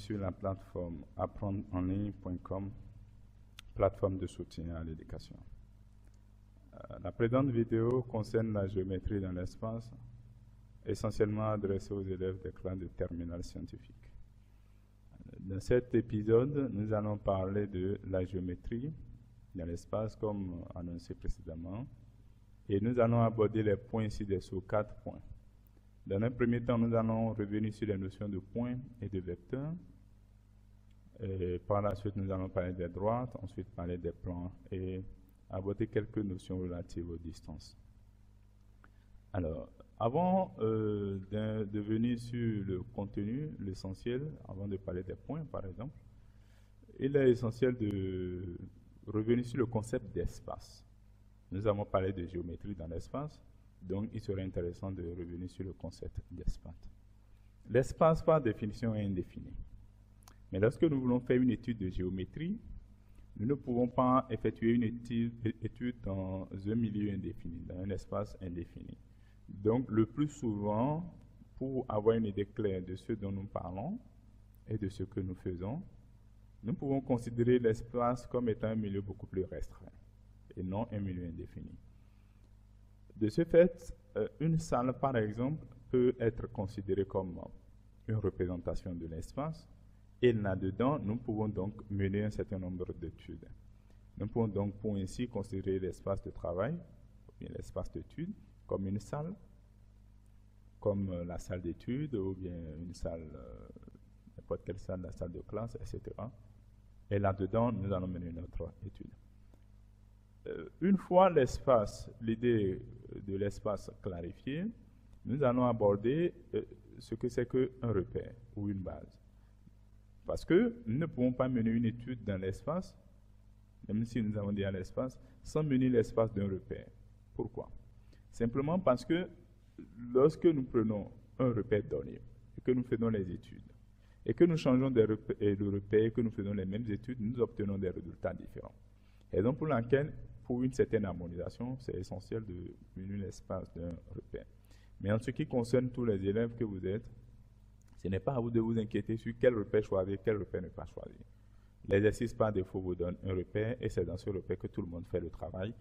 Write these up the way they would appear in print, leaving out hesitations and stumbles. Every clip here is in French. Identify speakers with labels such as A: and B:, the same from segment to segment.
A: sur la plateforme apprendreenligne.com, plateforme de soutien à l'éducation. La présente vidéo concerne la géométrie dans l'espace, essentiellement adressée aux élèves des classes de terminale scientifique. Dans cet épisode, nous allons parler de la géométrie dans l'espace, comme annoncé précédemment, et nous allons aborder les points ci-dessous, 4 points. Dans un premier temps, nous allons revenir sur les notions de points et de vecteurs. Et par la suite, nous allons parler des droites, ensuite parler des plans et aborder quelques notions relatives aux distances. Alors, avant de venir sur le contenu, l'essentiel, avant de parler des points par exemple, il est essentiel de revenir sur le concept d'espace. Nous avons parlé de géométrie dans l'espace, donc il serait intéressant de revenir sur le concept d'espace. L'espace, par définition, est indéfini. Mais lorsque nous voulons faire une étude de géométrie, nous ne pouvons pas effectuer une étude dans un milieu indéfini, dans un espace indéfini. Donc, le plus souvent, pour avoir une idée claire de ce dont nous parlons et de ce que nous faisons, nous pouvons considérer l'espace comme étant un milieu beaucoup plus restreint et non un milieu indéfini. De ce fait, une salle, par exemple, peut être considérée comme une représentation de l'espace, et là-dedans, nous pouvons donc mener un certain nombre d'études. Nous pouvons donc pour ainsi considérer l'espace de travail, ou bien l'espace d'études, comme une salle, comme la salle d'études, ou bien une salle, n'importe quelle salle, la salle de classe, etc. Et là-dedans, nous allons mener notre étude. Une fois l'espace, l'idée de l'espace clarifiée, nous allons aborder ce que c'est qu'un repère ou une base. Parce que nous ne pouvons pas mener une étude dans l'espace, même si nous avons dit à l'espace, sans mener l'espace d'un repère. Pourquoi? Simplement parce que lorsque nous prenons un repère donné, et que nous faisons les études, et que nous changeons de repère, et que nous faisons les mêmes études, nous obtenons des résultats différents. Raison pour laquelle, pour une certaine harmonisation, c'est essentiel de mener l'espace d'un repère. Mais en ce qui concerne tous les élèves que vous êtes, ce n'est pas à vous de vous inquiéter sur quel repère choisir, quel repère ne pas choisir. L'exercice par défaut vous donne un repère et c'est dans ce repère que tout le monde fait le travail.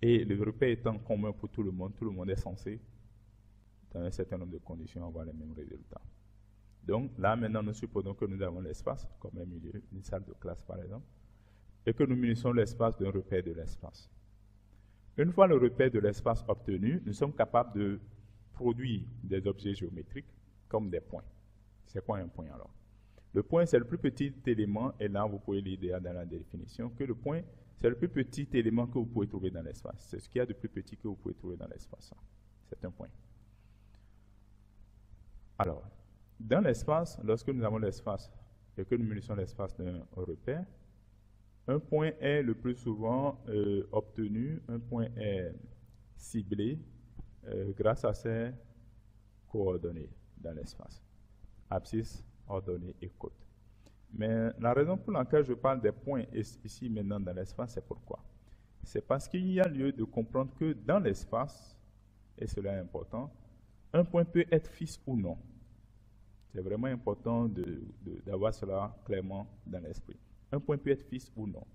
A: Et le repère étant commun pour tout le monde est censé, dans un certain nombre de conditions, avoir les mêmes résultats. Donc là, maintenant, nous supposons que nous avons l'espace, comme un milieu, une salle de classe par exemple, et que nous munissons l'espace d'un repère de l'espace. Une fois le repère de l'espace obtenu, nous sommes capables de produire des objets géométriques comme des points. C'est quoi un point alors? Le point, c'est le plus petit élément, et là, vous pouvez lire dans la définition, que le point, c'est le plus petit élément que vous pouvez trouver dans l'espace. C'est ce qu'il y a de plus petit que vous pouvez trouver dans l'espace. C'est un point. Alors, dans l'espace, lorsque nous avons l'espace et que nous munissons l'espace d'un repère, un point est le plus souvent obtenu, un point est ciblé grâce à ses coordonnées dans l'espace. Abscisse, ordonnée et côte. Mais la raison pour laquelle je parle des points ici maintenant dans l'espace, c'est pourquoi? C'est parce qu'il y a lieu de comprendre que dans l'espace, et cela est important, un point peut être fixe ou non. C'est vraiment important d'avoir cela clairement dans l'esprit. Un point peut être fixe ou non.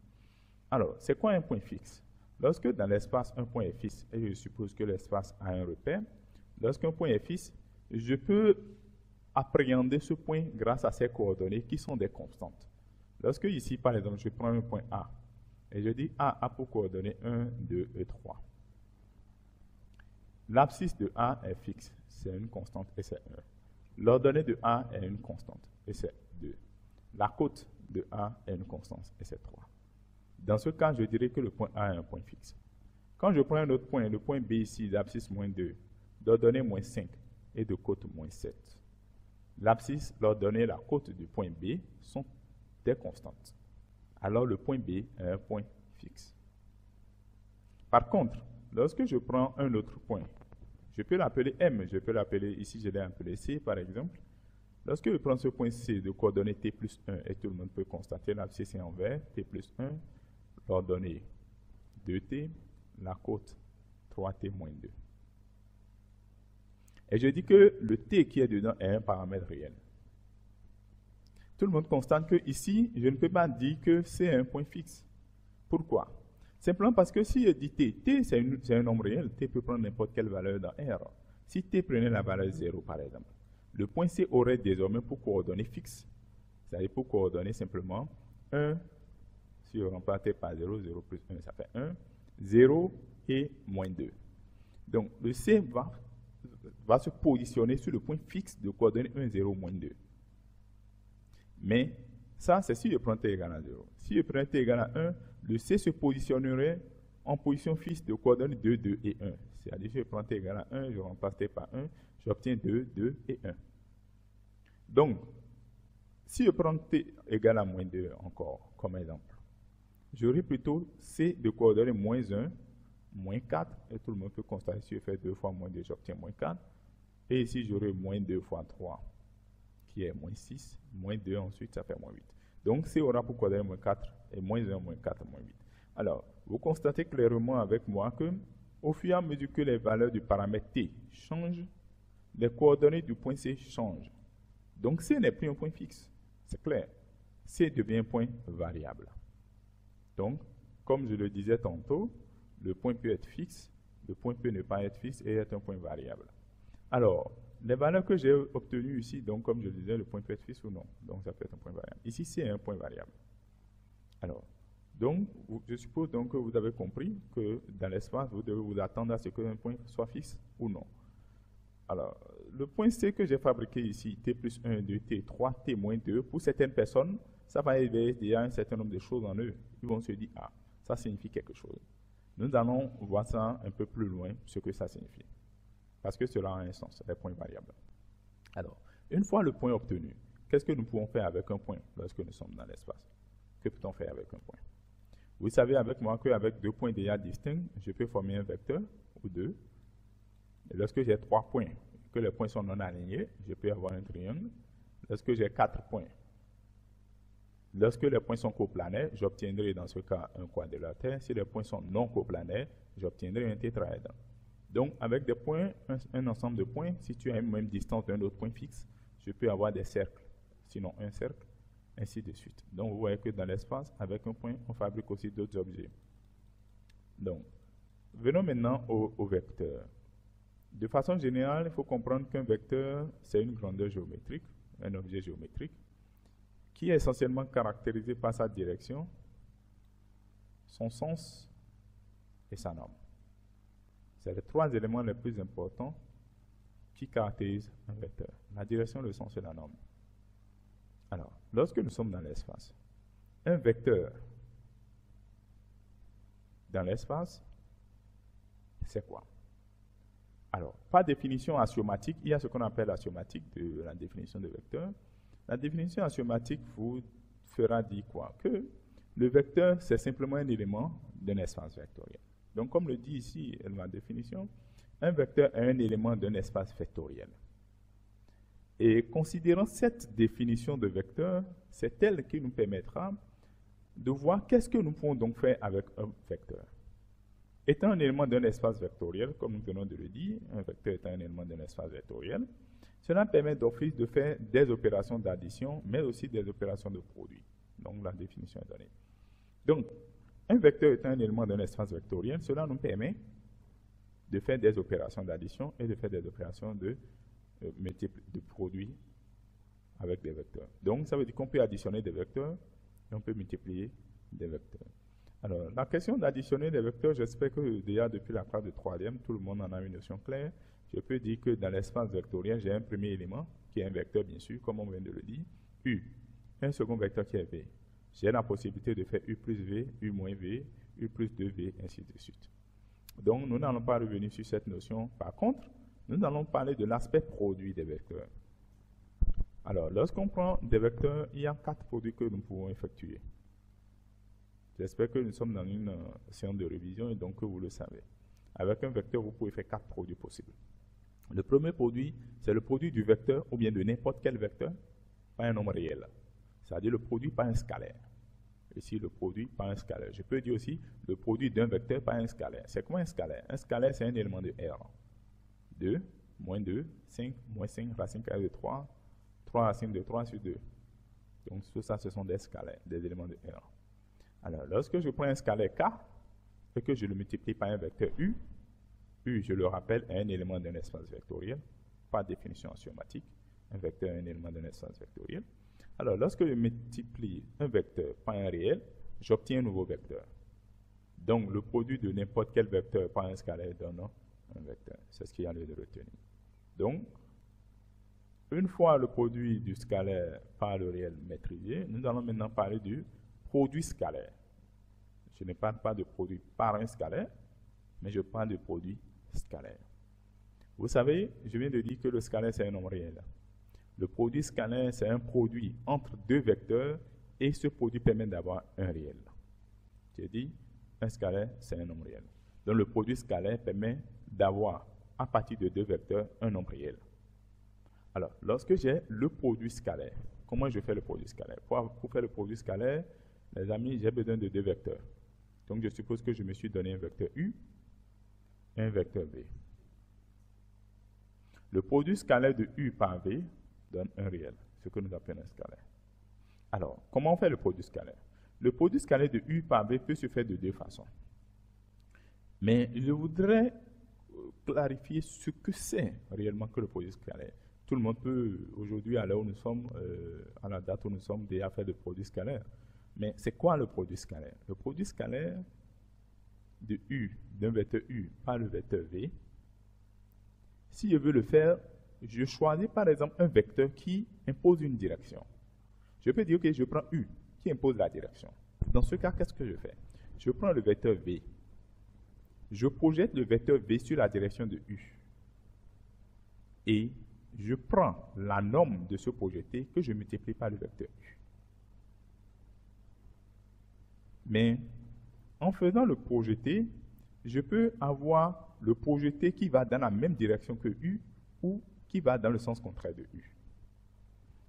A: Alors, c'est quoi un point fixe? Lorsque dans l'espace, un point est fixe, et je suppose que l'espace a un repère, lorsqu'un point est fixe, je peux appréhender ce point grâce à ses coordonnées qui sont des constantes. Lorsque ici, par exemple, je prends un point A, et je dis A a pour coordonnées 1, 2 et 3. L'abscisse de A est fixe, c'est une constante et c'est 1. L'ordonnée de A est une constante et c'est 2. La côte de A est une constante et c'est 3. Dans ce cas, je dirais que le point A est un point fixe. Quand je prends un autre point, le point B ici, l'abscisse moins 2, d'ordonnée moins 5 et de côte moins 7. L'abscisse, l'ordonnée et la côte du point B sont des constantes. Alors le point B est un point fixe. Par contre, lorsque je prends un autre point, je peux l'appeler M, je peux l'appeler, ici je l'ai appelé C par exemple. Lorsque je prends ce point C de coordonnées T plus 1, et tout le monde peut constater l'abscisse est en vert, T plus 1, l'ordonnée 2T, la côte 3T moins 2. Et je dis que le T qui est dedans est un paramètre réel. Tout le monde constate que ici, je ne peux pas dire que c'est un point fixe. Pourquoi? Simplement parce que si je dis t c'est un nombre réel, t peut prendre n'importe quelle valeur dans R. Si t prenait la valeur 0 par exemple, le point C aurait désormais pour coordonnées fixes, c'est-à-dire pour coordonner simplement 1, si on remplace t par 0, 0 plus 1, ça fait 1, 0 et moins 2. Donc le C va se positionner sur le point fixe de coordonnées 1, 0, moins 2. Mais ça, c'est si je prends t égale à 0. Si je prends t égale à 1, le C se positionnerait en position fixe de coordonnées 2, 2 et 1. C'est-à-dire que je prends t égale à 1, je remplace t par 1, j'obtiens 2, 2 et 1. Donc, si je prends t égale à moins 2 encore, comme exemple, j'aurai plutôt C de coordonnées moins 1, moins 4, et tout le monde peut constater si je fais 2 fois moins 2, j'obtiens moins 4. Et ici, j'aurai moins 2 fois 3, qui est moins 6, moins 2 ensuite, ça fait moins 8. Donc, C aura pour coordonnées moins 4, et moins 1, moins 4, moins 8. Alors, vous constatez clairement avec moi que, au fur et à mesure que les valeurs du paramètre T changent, les coordonnées du point C changent. Donc, C n'est plus un point fixe. C'est clair. C devient un point variable. Donc, comme je le disais tantôt, le point peut être fixe, le point peut ne pas être fixe et être un point variable. Alors, les valeurs que j'ai obtenues ici, donc comme je le disais, le point peut être fixe ou non. Donc, ça peut être un point variable. Ici, c'est un point variable. Alors, donc, je suppose donc que vous avez compris que dans l'espace, vous devez vous attendre à ce qu'un point soit fixe ou non. Alors, le point C que j'ai fabriqué ici, T plus 1, 2, T, 3, T moins 2, pour certaines personnes, ça va éveiller déjà un certain nombre de choses en eux. Ils vont se dire, ah, ça signifie quelque chose. Nous allons voir ça un peu plus loin, ce que ça signifie. Parce que cela a un sens, les points variables. Alors, une fois le point obtenu, qu'est-ce que nous pouvons faire avec un point lorsque nous sommes dans l'espace? Que peut-on faire avec un point? Vous savez avec moi qu'avec deux points déjà distincts, je peux former un vecteur ou deux. Et lorsque j'ai 3 points, que les points sont non alignés, je peux avoir un triangle. Lorsque j'ai 4 points, lorsque les points sont coplanaires, j'obtiendrai dans ce cas un quadrilatère. Si les points sont non coplanaires, j'obtiendrai un tétraèdre. Donc, avec des points, un ensemble de points, si tu as une même distance d'un autre point fixe, je peux avoir des cercles, sinon un cercle, ainsi de suite. Donc, vous voyez que dans l'espace, avec un point, on fabrique aussi d'autres objets. Donc, venons maintenant au vecteur. De façon générale, il faut comprendre qu'un vecteur, c'est une grandeur géométrique, un objet géométrique, qui est essentiellement caractérisé par sa direction, son sens et sa norme. C'est les 3 éléments les plus importants qui caractérisent un vecteur. La direction, le sens et la norme. Alors, lorsque nous sommes dans l'espace, un vecteur dans l'espace, c'est quoi? Alors, par définition axiomatique, il y a ce qu'on appelle l'axiomatique de la définition de vecteur. La définition axiomatique vous fera dire quoi? Que le vecteur, c'est simplement un élément d'un espace vectoriel. Donc, comme le dit ici ma définition, un vecteur est un élément d'un espace vectoriel. Et considérant cette définition de vecteur, c'est elle qui nous permettra de voir qu'est-ce que nous pouvons donc faire avec un vecteur. Étant un élément d'un espace vectoriel, comme nous venons de le dire, un vecteur étant un élément d'un espace vectoriel, cela permet d'office de faire des opérations d'addition, mais aussi des opérations de produit. Donc, la définition est donnée. Donc, un vecteur étant un élément d'un espace vectoriel, cela nous permet de faire des opérations d'addition et de faire des opérations de produit avec des vecteurs. Donc, ça veut dire qu'on peut additionner des vecteurs et on peut multiplier des vecteurs. Alors, la question d'additionner des vecteurs, j'espère que déjà depuis la classe de 3e, tout le monde en a une notion claire. Je peux dire que dans l'espace vectoriel, j'ai un premier élément qui est un vecteur, bien sûr, comme on vient de le dire, U. Un second vecteur qui est V. J'ai la possibilité de faire U plus V, U moins V, U plus 2V, ainsi de suite. Donc, nous n'allons pas revenir sur cette notion. Par contre, nous allons parler de l'aspect produit des vecteurs. Alors, lorsqu'on prend des vecteurs, il y a 4 produits que nous pouvons effectuer. J'espère que nous sommes dans une séance de révision et donc que vous le savez. Avec un vecteur, vous pouvez faire 4 produits possibles. Le premier produit, c'est le produit du vecteur ou bien de n'importe quel vecteur par un nombre réel. C'est-à-dire le produit par un scalaire. Ici, le produit par un scalaire. Je peux dire aussi le produit d'un vecteur par un scalaire. C'est quoi un scalaire? Un scalaire, c'est un élément de R. 2, moins 2, 5, moins 5, racine carrée de 3, 3 racine de 3 sur 2. Donc tout ça, ce sont des scalaires, des éléments de R. Alors, lorsque je prends un scalaire K et que je le multiplie par un vecteur U, U, je le rappelle, est un élément d'un espace vectoriel, par définition axiomatique. Un vecteur est un élément d'un espace vectoriel. Alors, lorsque je multiplie un vecteur par un réel, j'obtiens un nouveau vecteur. Donc, le produit de n'importe quel vecteur par un scalaire donne un vecteur. C'est ce qu'il y a lieu de retenir. Donc, une fois le produit du scalaire par le réel maîtrisé, nous allons maintenant parler du produit scalaire. Je ne parle pas de produit par un scalaire, mais je parle de produit scalaire. Vous savez, je viens de dire que le scalaire, c'est un nombre réel. Le produit scalaire, c'est un produit entre deux vecteurs et ce produit permet d'avoir un réel. J'ai dit, un scalaire, c'est un nombre réel. Donc, le produit scalaire permet d'avoir, à partir de deux vecteurs, un nombre réel. Alors, lorsque j'ai le produit scalaire, comment je fais le produit scalaire? Pour faire le produit scalaire, les amis, j'ai besoin de deux vecteurs. Donc, je suppose que je me suis donné un vecteur U et un vecteur V. Le produit scalaire de U par V donne un réel, ce que nous appelons un scalaire. Alors, comment on fait le produit scalaire? Le produit scalaire de U par V peut se faire de deux façons. Mais je voudrais clarifier ce que c'est réellement que le produit scalaire. Tout le monde peut, aujourd'hui, à l'heure où nous sommes, à la date où nous sommes, déjà faire le produit scalaire. Mais c'est quoi le produit scalaire? Le produit scalaire de U, d'un vecteur U par le vecteur V, si je veux le faire, je choisis par exemple un vecteur qui impose une direction. Je peux dire que je prends U qui impose la direction. Dans ce cas, qu'est-ce que je fais? Je prends le vecteur V. Je projette le vecteur V sur la direction de U. Et je prends la norme de ce projeté que je multiplie par le vecteur U. Mais en faisant le projeté, je peux avoir le projeté qui va dans la même direction que U ou qui va dans le sens contraire de U.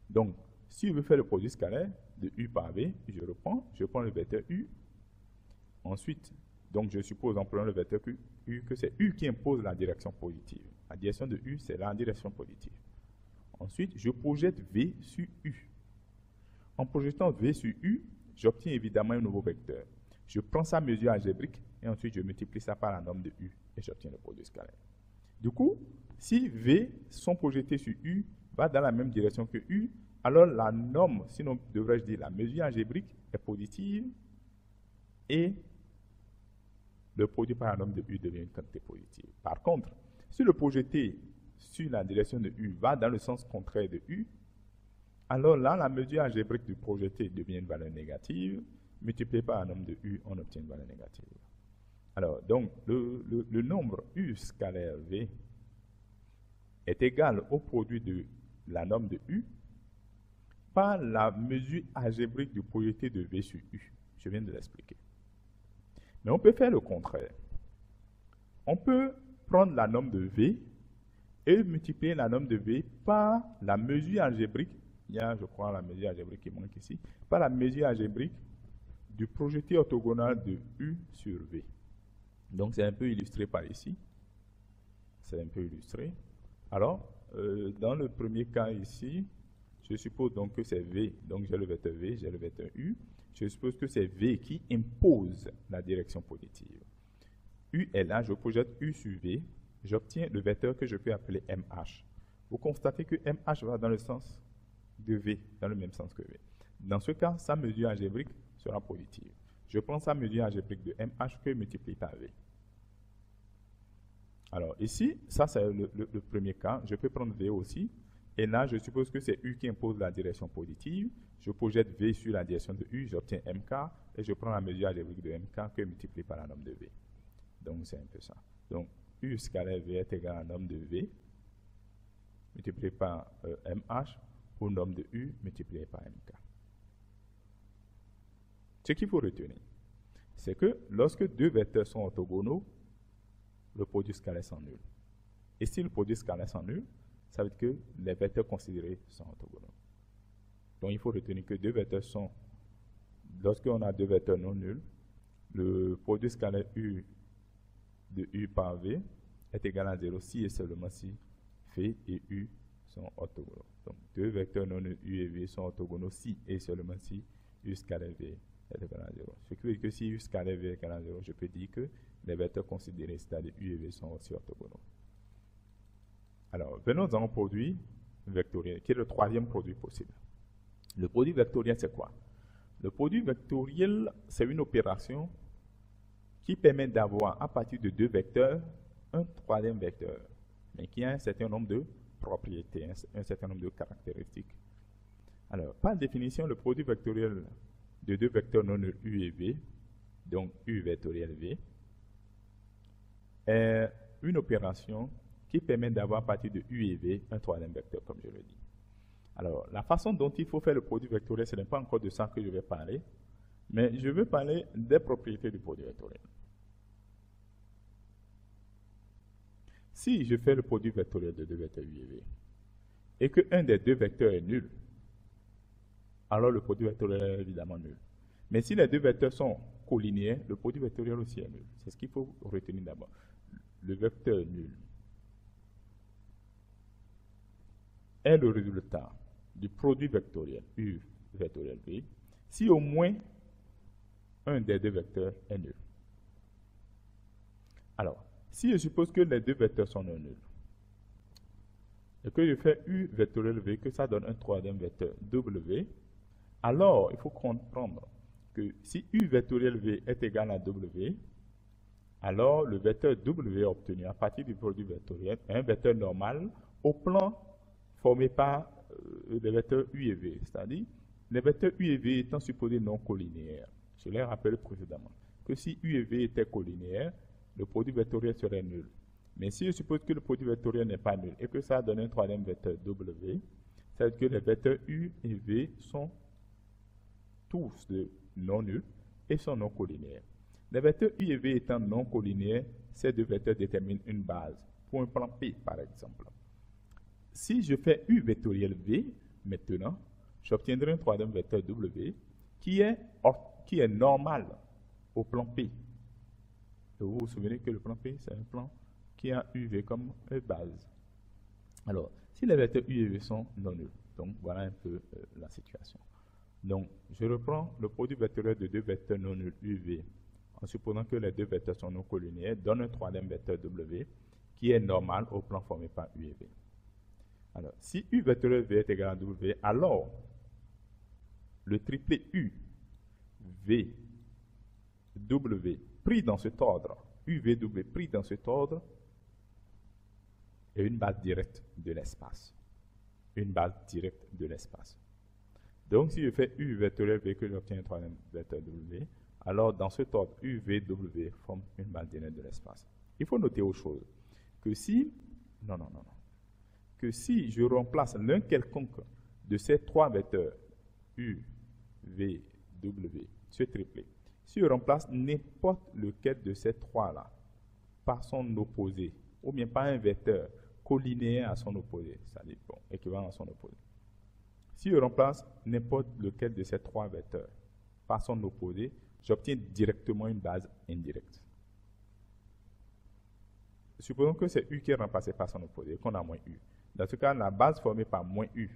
A: Donc, si je veux faire le produit scalaire de U par V, je prends le vecteur U. Ensuite, donc je suppose en prenant le vecteur U que c'est U qui impose la direction positive. La direction de U, c'est la direction positive. Ensuite, je projette V sur U. En projetant V sur U, j'obtiens évidemment un nouveau vecteur. Je prends sa mesure algébrique et ensuite je multiplie ça par la norme de U et j'obtiens le produit scalaire. Du coup, si V, sont projetés sur U, va dans la même direction que U, alors la norme, sinon devrais-je dire la mesure algébrique, est positive et le produit par la norme de U devient une quantité positive. Par contre, si le projeté sur la direction de U va dans le sens contraire de U, alors là, la mesure algébrique du projeté devient une valeur négative. Multiplié par la norme de U, on obtient une valeur négative. Alors, donc, le nombre U scalaire V est égal au produit de la norme de U par la mesure algébrique du projeté de V sur U. Je viens de l'expliquer. Mais on peut faire le contraire. On peut prendre la norme de V et multiplier la norme de V par la mesure algébrique, il y a, je crois, la mesure algébrique qui manque ici, par la mesure algébrique du projeté orthogonal de U sur V. Donc, c'est un peu illustré par ici. C'est un peu illustré. Alors, dans le premier cas ici, je suppose donc que c'est V. Donc, j'ai le vecteur V, j'ai le vecteur U. Je suppose que c'est V qui impose la direction positive. U est là, je projette U sur V. J'obtiens le vecteur que je peux appeler MH. Vous constatez que MH va dans le sens de V, dans le même sens que V. Dans ce cas, sa mesure algébrique sera positive. Je prends sa mesure algébrique de MH que je multiplie par V. Alors ici, ça c'est le premier cas. Je peux prendre V aussi. Et là, je suppose que c'est U qui impose la direction positive. Je projette V sur la direction de U, j'obtiens MK. Et je prends la mesure algébrique de MK que je multiplie par la norme de V. Donc c'est un peu ça. Donc U scalaire V est égal à la norme de V multiplié par MH ou norme de U multiplié par MK. Ce qu'il faut retenir, c'est que lorsque deux vecteurs sont orthogonaux, le produit scalaire s'annule. Et si le produit scalaire s'annule, ça veut dire que les vecteurs considérés sont orthogonaux. Donc il faut retenir que deux vecteurs sont, lorsqu'on a deux vecteurs non nuls, le produit scalaire U de U par V est égal à 0 si et seulement si V et U sont orthogonaux. Donc, deux vecteurs non nuls U et V sont orthogonaux si et seulement si U scalaire V est égal à 0. Ce qui veut dire que si U scalaire V est égal à 0, je peux dire que les vecteurs considérés, c'est-à-dire U et V, sont aussi orthogonaux. Alors, venons-en au produit vectoriel, qui est le troisième produit possible. Le produit vectoriel, c'est quoi? Le produit vectoriel, c'est une opération qui permet d'avoir, à partir de deux vecteurs, un troisième vecteur, mais qui a un certain nombre de propriétés, un certain nombre de caractéristiques. Alors, par définition, le produit vectoriel de deux vecteurs non nuls U et V, donc U vectoriel V, est une opération qui permet d'avoir à partir de U et V un troisième vecteur, comme je le dis. Alors, la façon dont il faut faire le produit vectoriel, ce n'est pas encore de ça que je vais parler, mais je veux parler des propriétés du produit vectoriel. Si je fais le produit vectoriel de deux vecteurs U et V, et qu'un des deux vecteurs est nul, alors le produit vectoriel est évidemment nul. Mais si les deux vecteurs sont collinéaires, le produit vectoriel aussi est nul. C'est ce qu'il faut retenir d'abord. Le vecteur nul est le résultat du produit vectoriel U vectoriel V si au moins un des deux vecteurs est nul. Alors, si je suppose que les deux vecteurs sont non nuls, et que je fais U vectoriel V, que ça donne un troisième vecteur W, alors il faut comprendre que si U vectoriel V est égal à W, alors le vecteur W obtenu à partir du produit vectoriel est un vecteur normal au plan formé par les vecteurs U et V, c'est-à-dire les vecteurs U et V étant supposés non collinéaires. Je l'ai rappelé précédemment que si U et V étaient collinéaires, le produit vectoriel serait nul. Mais si je suppose que le produit vectoriel n'est pas nul et que ça donne un troisième vecteur W, c'est-à-dire que les vecteurs U et V sont tous non nuls et sont non collinéaires. Les vecteurs U et V étant non collinéaires, ces deux vecteurs déterminent une base pour un plan P, par exemple. Si je fais U vectoriel V, maintenant, j'obtiendrai un troisième vecteur W qui est normal au plan P. Et vous vous souvenez que le plan P, c'est un plan qui a UV comme base. Alors, si les vecteurs U et V sont non nuls, donc voilà un peu la situation. Donc, je reprends le produit vectoriel de deux vecteurs non nuls UV, en supposant que les deux vecteurs sont non collinéaires, donne un troisième vecteur W qui est normal au plan formé par U et V. Alors, si U vectoriel V est égal à W, alors le triplet U, V, W, pris dans cet ordre, U, V, W, pris dans cet ordre, est une base directe de l'espace. Une base directe de l'espace. Donc, si je fais U vectoriel V que j'obtiens un troisième vecteur W, alors dans cet ordre, U, V, W forme une base directe de l'espace. Il faut noter autre chose, que si, que si je remplace l'un quelconque de ces trois vecteurs, U, V, W, ce triplet, si je remplace n'importe lequel de ces trois-là par son opposé, ou bien par un vecteur collinéaire à son opposé, c'est-à-dire équivalent à son opposé. Si je remplace n'importe lequel de ces trois vecteurs par son opposé, j'obtiens directement une base indirecte. Supposons que c'est U qui est remplacé par son opposé, qu'on a moins U. Dans ce cas, la base formée par moins U,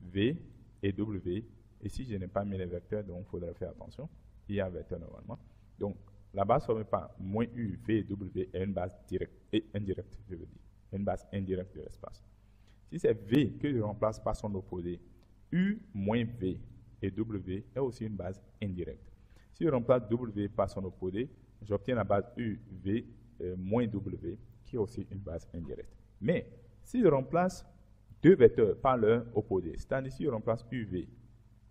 A: V et W, et si je n'ai pas mis les vecteurs, donc il faudra faire attention, il y a un vecteur normalement. Donc, la base formée par moins U, V et W est une base directe et indirecte, je veux dire, une base indirecte de l'espace. Si c'est V que je remplace par son opposé, U moins V et W est aussi une base indirecte. Si je remplace W par son opposé, j'obtiens la base U, V moins W, qui est aussi une base indirecte. Mais, si je remplace deux vecteurs par leur opposé, c'est-à-dire si je remplace UV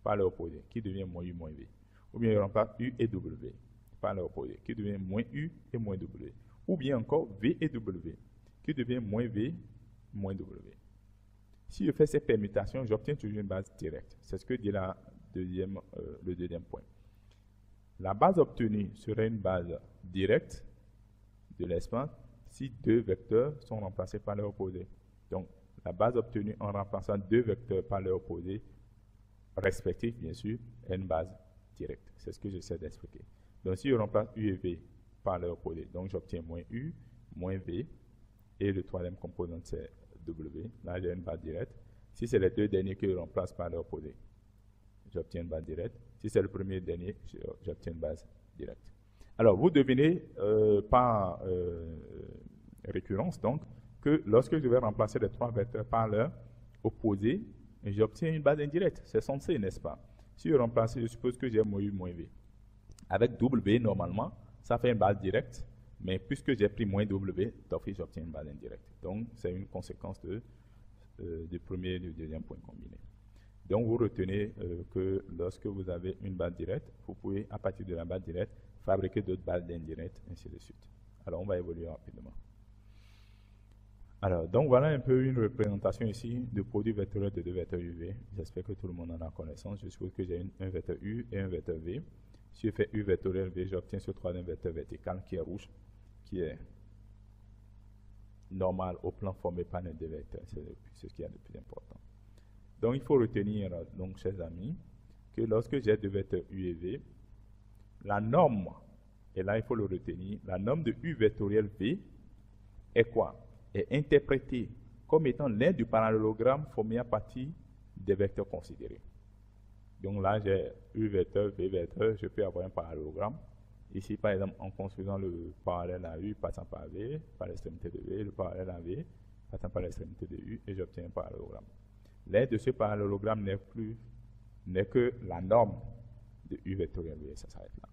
A: par leur opposé, qui devient moins U moins V, ou bien je remplace U et W par leur opposé, qui devient moins U et moins W, ou bien encore V et W, qui devient moins V moins W. Si je fais ces permutations, j'obtiens toujours une base directe. C'est ce que dit le deuxième point. La base obtenue serait une base directe de l'espace si deux vecteurs sont remplacés par leur opposé. Donc, la base obtenue en remplaçant deux vecteurs par leur opposé respectifs, bien sûr, est une base directe. C'est ce que j'essaie d'expliquer. Donc, si je remplace U et V par leur opposé, donc j'obtiens moins U, moins V, et le troisième composant, c'est W, là j'ai une barre directe. Si c'est les deux derniers que je remplace par l'opposé, j'obtiens une barre directe. Si c'est le premier dernier, j'obtiens une base directe. Alors, vous devinez par récurrence, donc, que lorsque je vais remplacer les trois vecteurs par leur opposé, j'obtiens une base indirecte. C'est censé, n'est-ce pas? Si je remplace, je suppose que j'ai moins U, moins V. Avec W, normalement, ça fait une base directe, mais puisque j'ai pris moins W, d'office, j'obtiens une base indirecte. Donc, c'est une conséquence du premier et du deuxième point combiné. Donc, vous retenez que lorsque vous avez une base directe, vous pouvez, à partir de la base directe, fabriquer d'autres bases indirectes, ainsi de suite. Alors, on va évoluer rapidement. Alors, donc voilà un peu une représentation ici du produit vectoriel de deux vecteurs UV. J'espère que tout le monde en a connaissance. Je suppose que j'ai un vecteur U et un vecteur V. Si je fais U vectoriel V, j'obtiens ce troisième vecteur vertical qui est rouge, qui est normal au plan formé par les deux vecteurs. C'est ce qui est le plus important. Donc, il faut retenir, donc, chers amis, que lorsque j'ai deux vecteurs U et V, la norme, et là il faut le retenir, la norme de U vectoriel V est quoi? Est interprétée comme étant l'un du parallélogramme formé à partir des vecteurs considérés. Donc là, j'ai U vecteur, V vecteur, je peux avoir un parallélogramme. Ici, par exemple, en construisant le parallèle à U passant par V, par l'extrémité de V, le parallèle à V passant par l'extrémité de U, et j'obtiens un parallélogramme. L'aide de ce parallélogramme n'est que la norme de U vectoriel V, ça s'arrête là.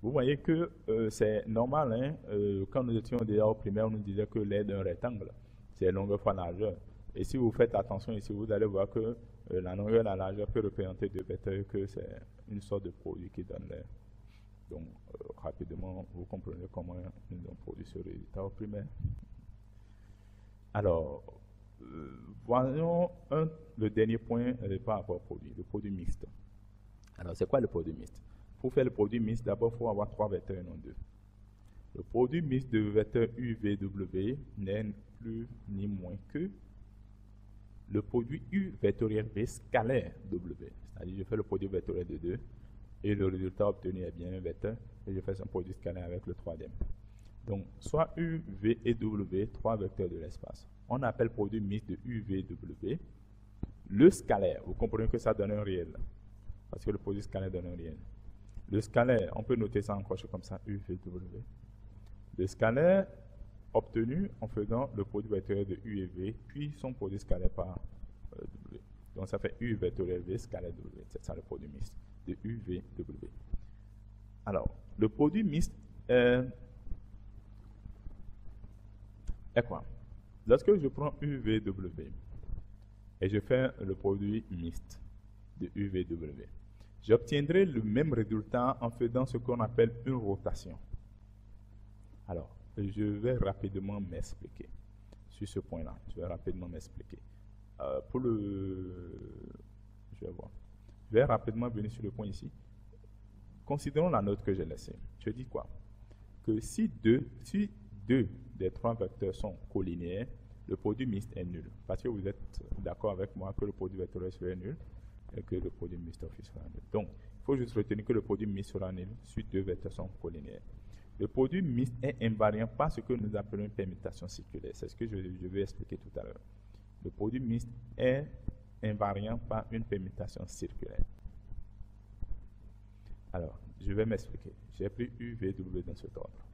A: Vous voyez que c'est normal, hein, quand nous étions déjà au primaire, on nous disait que l'aide d'un rectangle, c'est longueur fois largeur. Et si vous faites attention ici, vous allez voir que la longueur et la largeur peut représenter deux vecteurs, que c'est une sorte de produit qui donne l'air. Donc, rapidement, vous comprenez comment nous avons produit ce résultat au primaire. Alors, voyons le dernier point par rapport au produit, le produit mixte. Alors, c'est quoi le produit mixte? Pour faire le produit mixte, d'abord, il faut avoir trois vecteurs et non deux. Le produit mixte de vecteurs U, V, W n'est plus ni moins que le produit U vectoriel V scalaire W. C'est-à-dire, je fais le produit vectoriel de 2 et le résultat obtenu est bien un vecteur et je fais un produit scalaire avec le troisième. Donc, soit U, V et W, trois vecteurs de l'espace. On appelle produit mixte de U, V, W le scalaire. Vous comprenez que ça donne un réel parce que le produit scalaire donne un réel. Le scalaire, on peut noter ça en croche comme ça, U, V, W. Le scalaire obtenu en faisant le produit vectoriel de U et V, puis son produit scalaire par W. Donc ça fait U vectoriel V scalaire W. C'est ça le produit mixte de U, V, W. Alors, le produit mixte est quoi? Lorsque je prends U, V, W et je fais le produit mixte de U, V, W, j'obtiendrai le même résultat en faisant ce qu'on appelle une rotation. Alors, je vais rapidement m'expliquer sur ce point-là. Je vais rapidement m'expliquer. Je vais rapidement venir sur le point ici. Considérons la note que j'ai laissée. Je dis quoi? Que si deux des trois vecteurs sont collinéaires, le produit mixte est nul. Parce que vous êtes d'accord avec moi que le produit vectoriel serait nul et que le produit mixte sera nul. Donc, il faut juste retenir que le produit mixte sera nul si deux vecteurs sont collinéaires. Le produit mixte est invariant par ce que nous appelons une permutation circulaire. C'est ce que je vais expliquer tout à l'heure. Le produit mixte est invariant par une permutation circulaire. Alors, je vais m'expliquer. J'ai pris U, V, W dans cet ordre.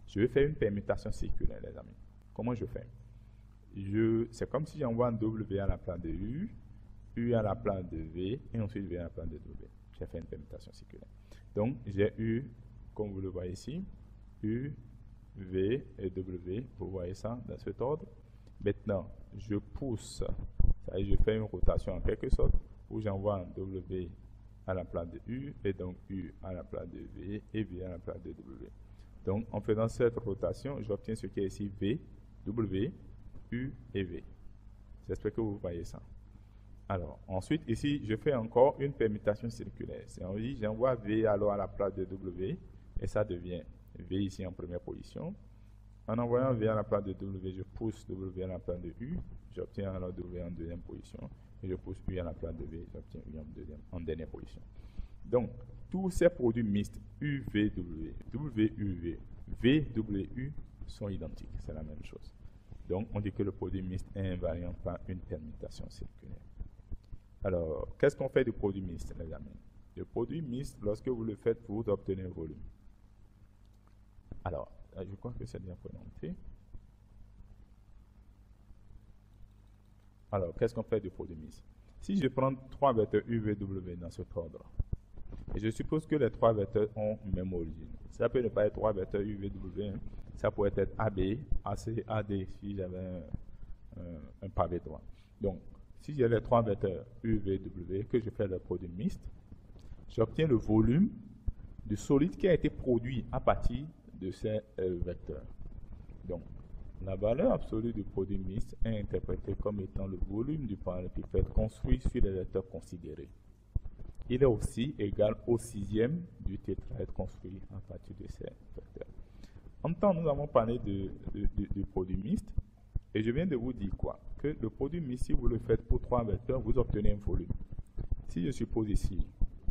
A: Je vais faire une permutation circulaire, les amis. Comment je fais? C'est comme si j'envoie un W à la place de U à la place de V, et ensuite V à la place de W. J'ai fait une permutation circulaire. Donc, j'ai U, comme vous le voyez ici, U, V et W, vous voyez ça dans cet ordre. Maintenant, je pousse, c'est-à-dire je fais une rotation en quelque sorte, où j'envoie un W à la place de U, et donc U à la place de V, et V à la place de W. Donc, en faisant cette rotation, j'obtiens ce qui est ici V, W, U et V. J'espère que vous voyez ça. Alors, ensuite, ici, je fais encore une permutation circulaire. C'est-à-dire, j'envoie V alors à la place de W, et ça devient V ici en première position. En envoyant V à la place de W, je pousse W à la place de U, j'obtiens alors W en deuxième position, et je pousse U à la place de V, j'obtiens U en dernière position. Donc, tous ces produits mixtes U, V, W, W, U, V, V, W, U sont identiques, c'est la même chose. Donc, on dit que le produit mixte est invariant par une permutation circulaire. Alors, qu'est-ce qu'on fait du produit mixte, les amis? Le produit mixte, lorsque vous le faites, vous obtenez un volume. Alors, je crois que c'est bien présenté. Alors, qu'est-ce qu'on fait du produit mixte? Si je prends 3 vecteurs UVW dans cet ordre, et je suppose que les 3 vecteurs ont même origine. Ça peut ne pas être 3 vecteurs UVW, hein. Ça pourrait être AB, AC, AD, si j'avais un pavé droit. Donc, si j'ai les 3 vecteurs UVW, que je fais le produit mixte, j'obtiens le volume du solide qui a été produit à partir de ces vecteurs. Donc, la valeur absolue du produit mixte est interprétée comme étant le volume du parallélépipède construit sur les vecteurs considérés. Il est aussi égal au sixième du tétraèdre construit à partir de ces vecteurs. En même temps, nous avons parlé du produit mixte, et je viens de vous dire quoi? Que le produit mixte, si vous le faites pour 3 vecteurs, vous obtenez un volume. Si je suppose ici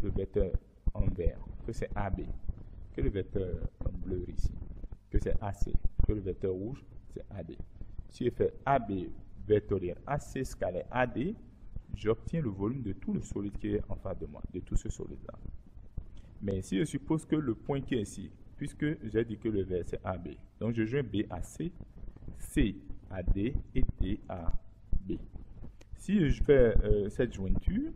A: le vecteur en vert, que c'est AB, que le vecteur en bleu ici, que c'est AC, que le vecteur rouge, c'est AD. Si je fais AB vectoriel AC scalaire AD, j'obtiens le volume de tout le solide qui est en face de moi, de tout ce solide-là. Mais si je suppose que le point qui est ici, puisque j'ai dit que le vert c'est AB, donc je joins B à C, C à D et D à B. Si je fais cette jointure,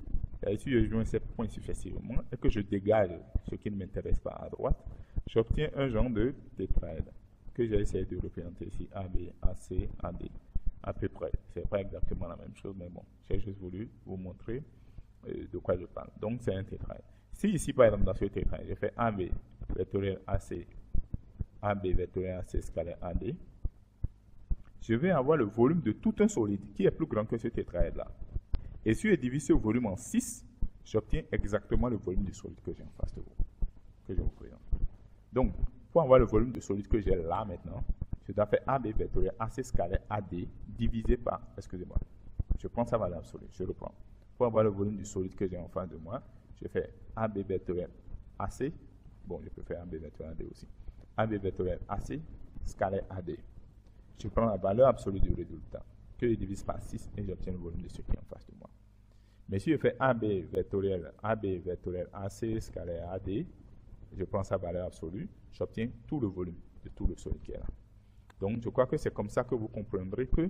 A: si je joins ces points successivement et que je dégage ce qui ne m'intéresse pas à droite, j'obtiens un genre de tétraèdre que j'ai essayé de représenter ici, AB, AC, AD. À peu près. C'est pas exactement la même chose, mais bon, j'ai juste voulu vous montrer de quoi je parle. Donc, c'est un tétraèdre. Si ici, par exemple, dans ce tétraèdre, je fais AB vectoriel AC, AB vectoriel AC scalaire AD, je vais avoir le volume de tout un solide qui est plus grand que ce tétraèdre-là. Et si je divise ce volume en 6, j'obtiens exactement le volume du solide que j'ai en face de vous, que je vous présente. Donc, pour avoir le volume du solide que j'ai là maintenant, je dois faire AB vectoriel AC scalaire AD divisé par, excusez-moi, je prends sa valeur absolue, je reprends. Pour avoir le volume du solide que j'ai en face de moi, je fais AB vectoriel AC, bon, je peux faire AB vectoriel AD aussi, AB vectoriel AC scalaire AD. Je prends la valeur absolue du résultat, que je divise par 6 et j'obtiens le volume de ce qui est en face de moi. Mais si je fais AB vectoriel AC scalaire AD, je prends sa valeur absolue, j'obtiens tout le volume de tout le solide qui est là. Donc, je crois que c'est comme ça que vous comprendrez que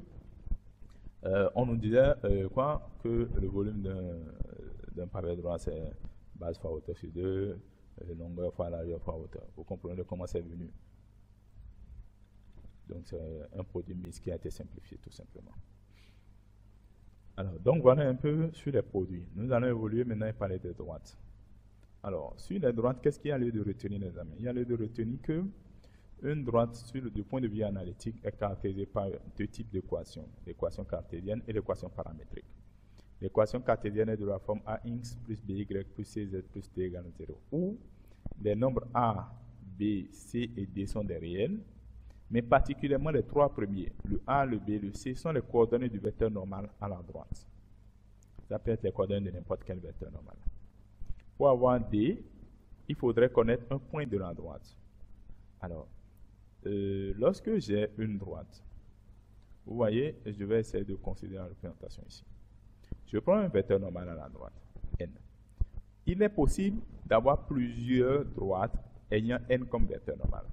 A: on nous disait que le volume d'un pavé droit, c'est base fois hauteur sur 2, longueur fois largeur fois hauteur. Vous comprenez comment c'est venu. Donc, c'est un produit mixte qui a été simplifié tout simplement. Alors, donc voilà un peu sur les produits. Nous allons évoluer maintenant et parler des droites. Alors, sur les droites, qu'est-ce qu'il y a lieu de retenir, les amis? Il y a lieu de retenir que une droite, du point de vue analytique, est caractérisée par 2 types d'équations, l'équation cartésienne et l'équation paramétrique. L'équation cartésienne est de la forme AX plus BY plus CZ plus D égale 0, où les nombres A, B, C et D sont des réels, mais particulièrement les 3 premiers, le A, le B, le C, sont les coordonnées du vecteur normal à la droite. Ça peut être les coordonnées de n'importe quel vecteur normal. Pour avoir D, il faudrait connaître un point de la droite. Alors, lorsque j'ai une droite, vous voyez, je vais essayer de considérer la représentation ici. Je prends un vecteur normal à la droite, n. Il est possible d'avoir plusieurs droites ayant n comme vecteur normal.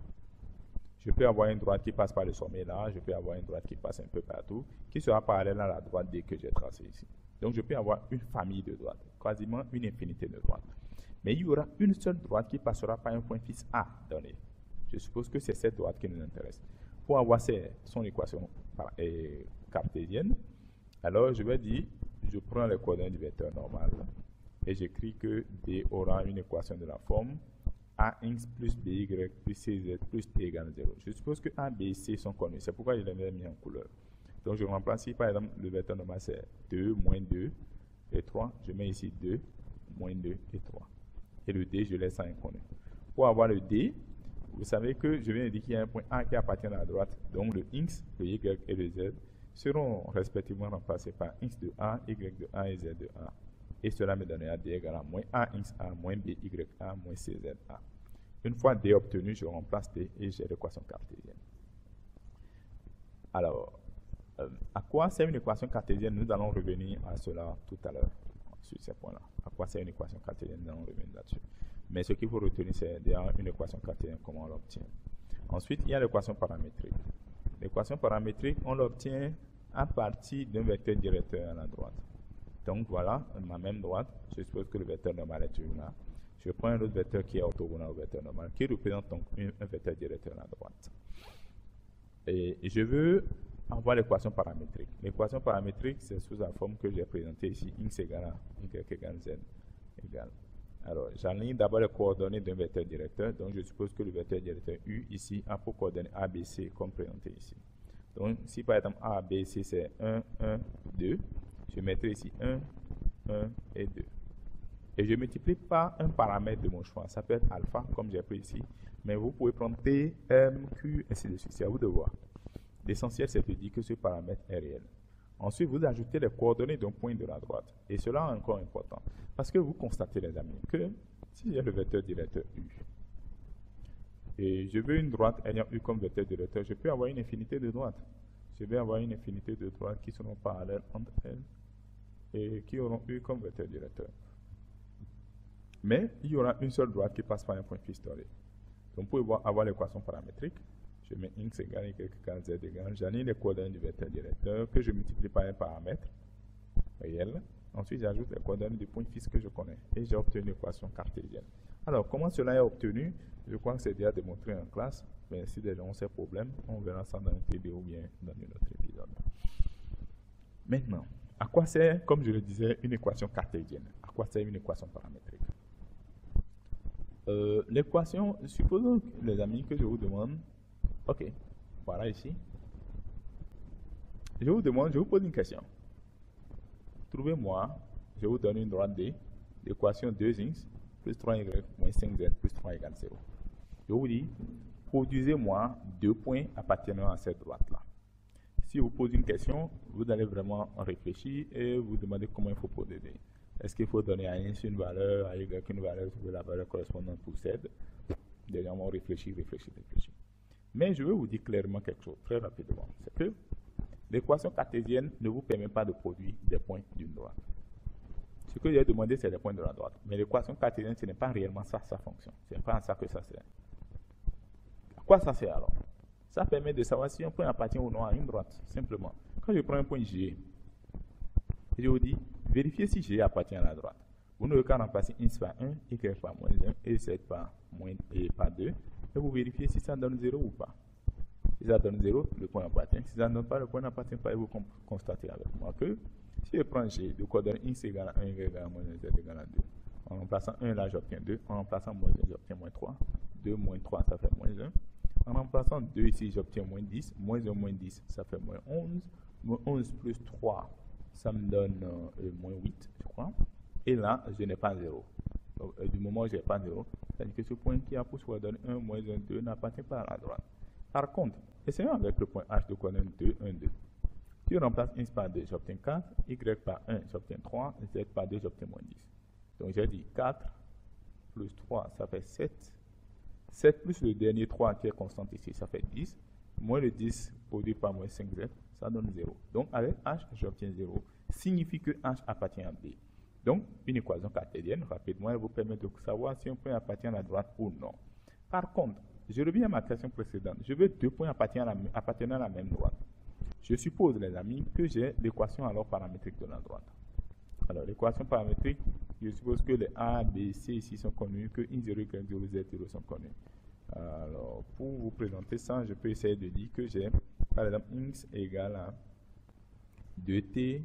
A: Je peux avoir une droite qui passe par le sommet là, je peux avoir une droite qui passe un peu partout, qui sera parallèle à la droite D que j'ai tracée ici. Donc je peux avoir une famille de droites, quasiment une infinité de droites. Mais il y aura une seule droite qui passera par un point fixe A donné. Je suppose que c'est cette droite qui nous intéresse. Pour avoir son équation cartésienne, alors je vais dire, je prends les coordonnées du vecteur normal et j'écris que D aura une équation de la forme AX plus BY plus CZ plus T égale 0. Je suppose que A, B et C sont connus. C'est pourquoi je les ai mis en couleur. Donc je remplace ici, par exemple, le vecteur normal c'est 2, moins 2 et 3. Je mets ici 2, moins 2 et 3. Et le D, je laisse ça inconnu. Pour avoir le D, vous savez que je viens de dire qu'il y a un point A qui appartient à la droite. Donc le X, le Y et le Z seront respectivement remplacés par X de A, Y de A et Z de A. Et cela me donnera D égale à moins AXA, moins BYA, moins CZA. Une fois D obtenu, je remplace D et j'ai l'équation cartésienne. Alors, À quoi sert une équation cartésienne? Nous allons revenir à cela tout à l'heure, sur ces points-là. À quoi sert une équation cartésienne? Nous allons revenir là-dessus. Mais ce qu'il faut retenir, c'est derrière une équation cartésienne, comment on l'obtient. Ensuite, il y a l'équation paramétrique. L'équation paramétrique, on l'obtient à partir d'un vecteur directeur à la droite. Donc voilà, ma même droite, je suppose que le vecteur normal est toujours là. Je prends un autre vecteur qui est orthogonal au vecteur normal, qui représente donc un vecteur directeur à la droite. Et je veux avoir l'équation paramétrique. L'équation paramétrique, c'est sous la forme que j'ai présentée ici, x égale à y égale z égale. Alors, j'aligne d'abord les coordonnées d'un vecteur directeur, donc je suppose que le vecteur directeur u ici a pour coordonnées a, b, c, comme présenté ici. Donc, si par exemple a, b, c, c'est 1, 1, 2, je mettrai ici 1, 1 et 2. Et je multiplie par un paramètre de mon choix. Ça peut être alpha, comme j'ai pris ici, mais vous pouvez prendre t, m, q, ainsi de suite. C'est à vous de voir. L'essentiel, c'est de dire que ce paramètre est réel. Ensuite, vous ajoutez les coordonnées d'un point de la droite. Et cela est encore important. Parce que vous constatez, les amis, que si j'ai le vecteur directeur u, et je veux une droite ayant u comme vecteur directeur, je peux avoir une infinité de droites. Je vais avoir une infinité de droites qui seront parallèles entre elles et qui auront u comme vecteur directeur. Mais il y aura une seule droite qui passe par un point historique. Donc, vous pouvez avoir l'équation paramétrique. Je mets x égale y égale z égale. J'aligne les coordonnées du vecteur directeur que je multiplie par un paramètre réel. Ensuite, j'ajoute les coordonnées du point fixe que je connais. Et j'ai obtenu l'équation cartésienne. Alors, comment cela est obtenu? Je crois que c'est déjà démontré en classe. Mais si déjà on ces problèmes, on verra ça dans une vidéo ou bien dans un autre épisode. Maintenant, à quoi sert, comme je le disais, une équation cartésienne? À quoi sert une équation paramétrique? L'équation, supposons, les amis, que je vous demande, ok, voilà ici, je vous pose une question. Trouvez-moi, je vous donne une droite D, l'équation 2x plus 3y moins 5z plus 3 égale 0. Je vous dis, produisez-moi deux points appartenant à cette droite-là. Si je vous pose une question, vous allez vraiment réfléchir et vous demander comment il faut procéder. Est-ce qu'il faut donner à x une valeur, à y une valeur, trouver la valeur correspondante pour z? Déjà, on réfléchit. Mais je vais vous dire clairement quelque chose, très rapidement. C'est que l'équation cartésienne ne vous permet pas de produire des points d'une droite. Ce que j'ai demandé, c'est les points de la droite. Mais l'équation cartésienne, ce n'est pas réellement ça, sa fonction. Ce n'est pas à ça que ça sert. À quoi ça sert alors? Ça permet de savoir si un point appartient ou non à une droite, simplement. Quand je prends un point G, je vous dis, vérifiez si G appartient à la droite. Vous n'avez qu'à remplacer x par 1, y par moins 1, et z par moins et par 2, et vous vérifiez si ça donne 0 ou pas. Si ça donne 0, le point appartient. Si ça ne donne pas, le point n'appartient pas, et vous constatez avec moi que si je prends G de coordonnées x égale à 1, y égale à moins 1, z égale à 2, en remplaçant 1 là, j'obtiens 2, en remplaçant moins 1, j'obtiens moins 3, 2 moins 3, ça fait moins 1. En remplaçant 2 ici, j'obtiens moins 10, moins 1 moins 10, ça fait moins 11, moins 11 plus 3, ça me donne moins 8, je crois. Et là, je n'ai pas 0. Donc, du moment où je n'ai pas 0, c'est-à-dire que ce point qui a pour soi donne 1, moins 1, 2 n'appartient pas à la droite. Par contre, essayons avec le point h de coordonnées 2, 1, 2. Si je remplace x par 2, j'obtiens 4, y par 1, j'obtiens 3, z par 2, j'obtiens moins 10. Donc j'ai dit 4 plus 3, ça fait 7. 7 plus le dernier 3 qui est constant ici, ça fait 10. Moins le 10 produit par moins 5z, ça donne 0. Donc avec h, j'obtiens 0. Signifie que h appartient à B. Donc, une équation cartésienne, rapidement, elle vous permet de savoir si un point appartient à la droite ou non. Par contre, je reviens à ma question précédente. Je veux deux points appartenant à la même droite. Je suppose, les amis, que j'ai l'équation alors paramétrique de la droite. Alors, l'équation paramétrique, je suppose que les A, B, C ici sont connus, que I0, Y0, Z0 sont connus. Alors, pour vous présenter ça, je peux essayer de dire que j'ai, par exemple, x égale à 2t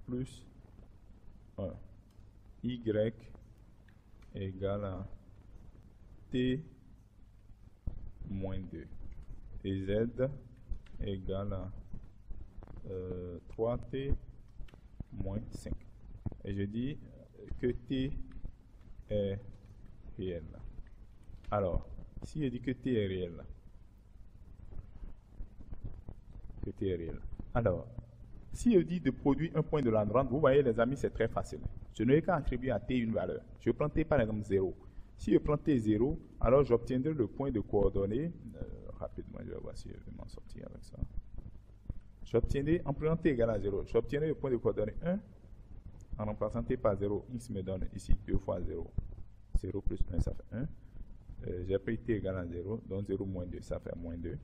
A: plus 1. Y égale à t moins 2. Et z égale à 3t moins 5. Et je dis que t est réel. Alors, si je dis que t est réel, alors, si je dis de produire un point de la droite, vous voyez les amis, c'est très facile. Je n'ai qu'à attribuer à t une valeur. Je prends t par exemple 0. Si je prends t 0, alors j'obtiendrai le point de coordonnée. Rapidement, je vais voir si je vais m'en sortir avec ça. j'obtiendrai, en prenant t égale à 0, j'obtiendrai le point de coordonnée 1, en remplaçant t par 0, x me donne ici 2 fois 0, 0 plus 1, ça fait 1. J'ai pris t égale à 0, donc 0 moins 2, ça fait moins 2.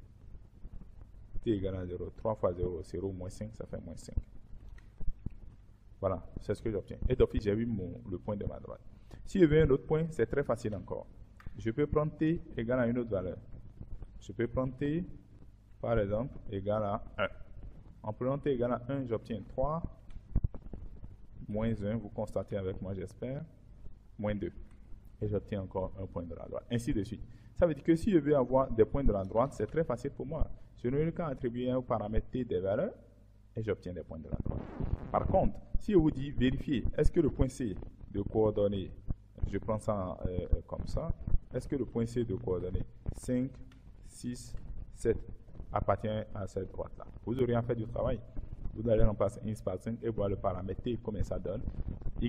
A: T égale à 0, 3 fois 0, 0 moins 5, ça fait moins 5. Voilà, c'est ce que j'obtiens. Et d'office, j'ai eu le point de ma droite. Si je veux un autre point, c'est très facile encore. Je peux prendre t égale à une autre valeur. Je peux prendre t, par exemple, égale à 1. En prenant t égale à 1, j'obtiens 3, moins 1, vous constatez avec moi, j'espère, moins 2. Et j'obtiens encore un point de la droite, ainsi de suite. Ça veut dire que si je veux avoir des points de la droite, c'est très facile pour moi. Je n'ai qu'à attribuer au paramètre t des valeurs et j'obtiens des points de la droite. Par contre, si je vous dis vérifier, est-ce que le point C de coordonnées, je prends ça comme ça, est-ce que le point C de coordonnées 5, 6, 7 appartient à cette droite-là? Vous aurez en fait du travail. Vous allez remplacer x par 5 et voir le paramètre t combien ça donne, y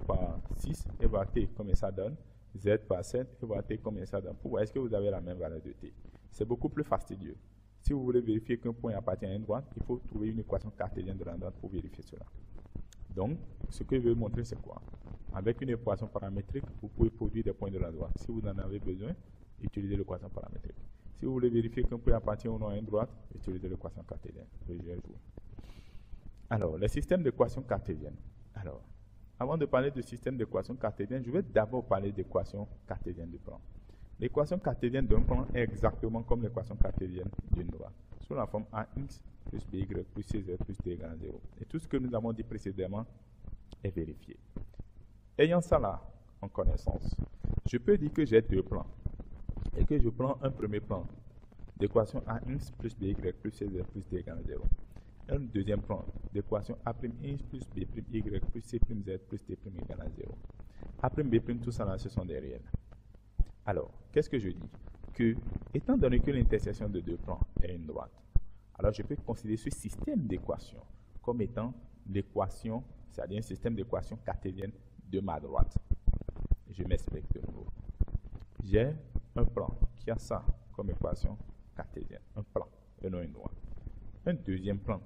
A: par 6 et voir t combien ça donne, z par 7 et voir t combien ça donne. Pour voir est-ce que vous avez la même valeur de t. C'est beaucoup plus fastidieux. Si vous voulez vérifier qu'un point appartient à une droite, il faut trouver une équation cartésienne de la droite pour vérifier cela. Donc, ce que je vais vous montrer, c'est quoi? Avec une équation paramétrique, vous pouvez produire des points de la droite. Si vous en avez besoin, utilisez l'équation paramétrique. Si vous voulez vérifier qu'un point appartient ou non à une droite, utilisez l'équation cartésienne. Alors, les systèmes d'équations cartésiennes. Alors, avant de parler de système d'équations cartésiennes, je vais d'abord parler d'équations cartésiennes du plan. L'équation cartésienne d'un plan est exactement comme l'équation cartésienne d'une droite, sous la forme ax plus by plus cz plus t égale à 0. Et tout ce que nous avons dit précédemment est vérifié. Ayant ça là en connaissance, je peux dire que j'ai deux plans et que je prends un premier plan d'équation ax plus by plus cz plus t égale à 0. Un deuxième plan d'équation a'x plus b'y plus c'z plus t égale à 0. A'b', tout ça là, ce sont des réels. Alors, qu'est-ce que je dis? Que, étant donné que l'intersection de deux plans est une droite, alors je peux considérer ce système d'équations comme étant l'équation, c'est-à-dire un système d'équations cartésienne de ma droite. Je m'explique de nouveau. J'ai un plan qui a ça comme équation cartésienne, un plan et non une droite. Un deuxième plan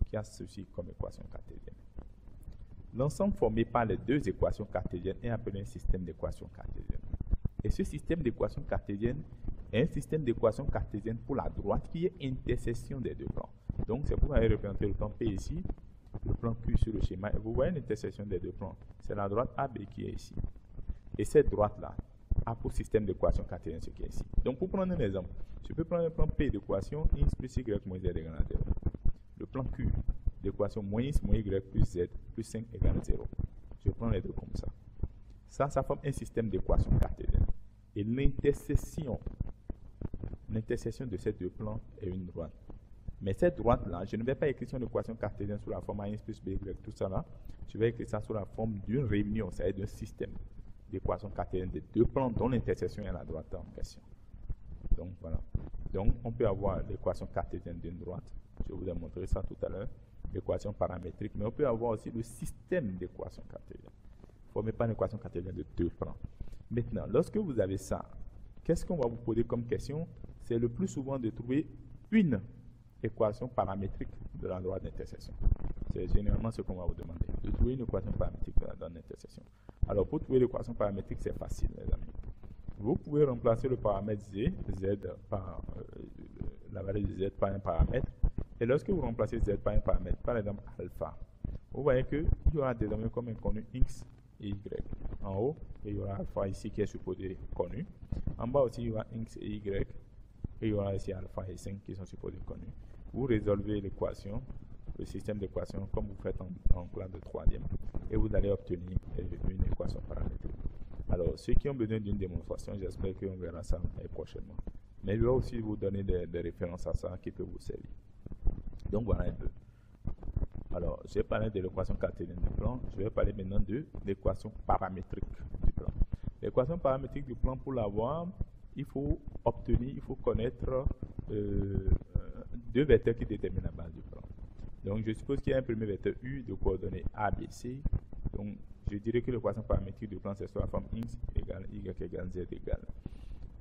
A: qui a ceci comme équation cartésienne. L'ensemble formé par les deux équations cartésiennes est appelé un système d'équations cartésiennes. Et ce système d'équations cartésiennes est un système d'équations cartésiennes pour la droite qui est intersection des deux plans. Donc c'est pourquoi j'ai représenté le plan P ici, le plan Q sur le schéma. Et vous voyez l'intersection des deux plans. C'est la droite AB qui est ici. Et cette droite-là a pour système d'équations cartésiennes ce qui est ici. Donc pour prendre un exemple, je peux prendre le plan P d'équation x plus y moins z égale à 0. Le plan Q d'équation moins x moins y plus z plus 5 égale à 0. Je prends les deux comme ça. Ça forme un système d'équations cartésiennes. Et l'intersection de ces deux plans est une droite. Mais cette droite-là, je ne vais pas écrire son équation cartésienne sous la forme ax plus by, tout ça là. Je vais écrire ça sous la forme d'une réunion, c'est-à-dire d'un système d'équations cartésiennes de deux plans dont l'intersection est la droite en question. Donc voilà. Donc on peut avoir l'équation cartésienne d'une droite. Je vous ai montré ça tout à l'heure. L'équation paramétrique. Mais on peut avoir aussi le système d'équations cartésiennes formé par une équation cartésienne de deux plans. Maintenant, lorsque vous avez ça, qu'est-ce qu'on va vous poser comme question? C'est le plus souvent de trouver une équation paramétrique de la droite d'intersection. C'est généralement ce qu'on va vous demander, de trouver une équation paramétrique de la droite d'intersection. Alors, pour trouver l'équation paramétrique, c'est facile, les amis. Vous pouvez remplacer le paramètre z par la valeur de z par un paramètre. Et lorsque vous remplacez z par un paramètre, par exemple alpha, vous voyez qu'il y aura désormais comme inconnu x et y. En haut, il y aura alpha ici qui est supposé connu. En bas aussi, il y aura x et y. Et il y aura ici alpha et 5 qui sont supposés connus. Vous résolvez l'équation, le système d'équations comme vous faites en classe de troisième. Et vous allez obtenir une équation paramétrique. Alors, ceux qui ont besoin d'une démonstration, j'espère qu'on verra ça prochainement. Mais je vais aussi vous donner des références à ça qui peuvent vous servir. Donc voilà un peu. Alors, j'ai parlé de l'équation cartésienne du plan. Je vais parler maintenant de l'équation paramétrique du plan. L'équation paramétrique du plan, pour l'avoir, il faut connaître deux vecteurs qui déterminent la base du plan. Donc, je suppose qu'il y a un premier vecteur U de coordonnées A, B, C. Donc, je dirais que l'équation paramétrique du plan, c'est sur la forme x égale y égale z égale.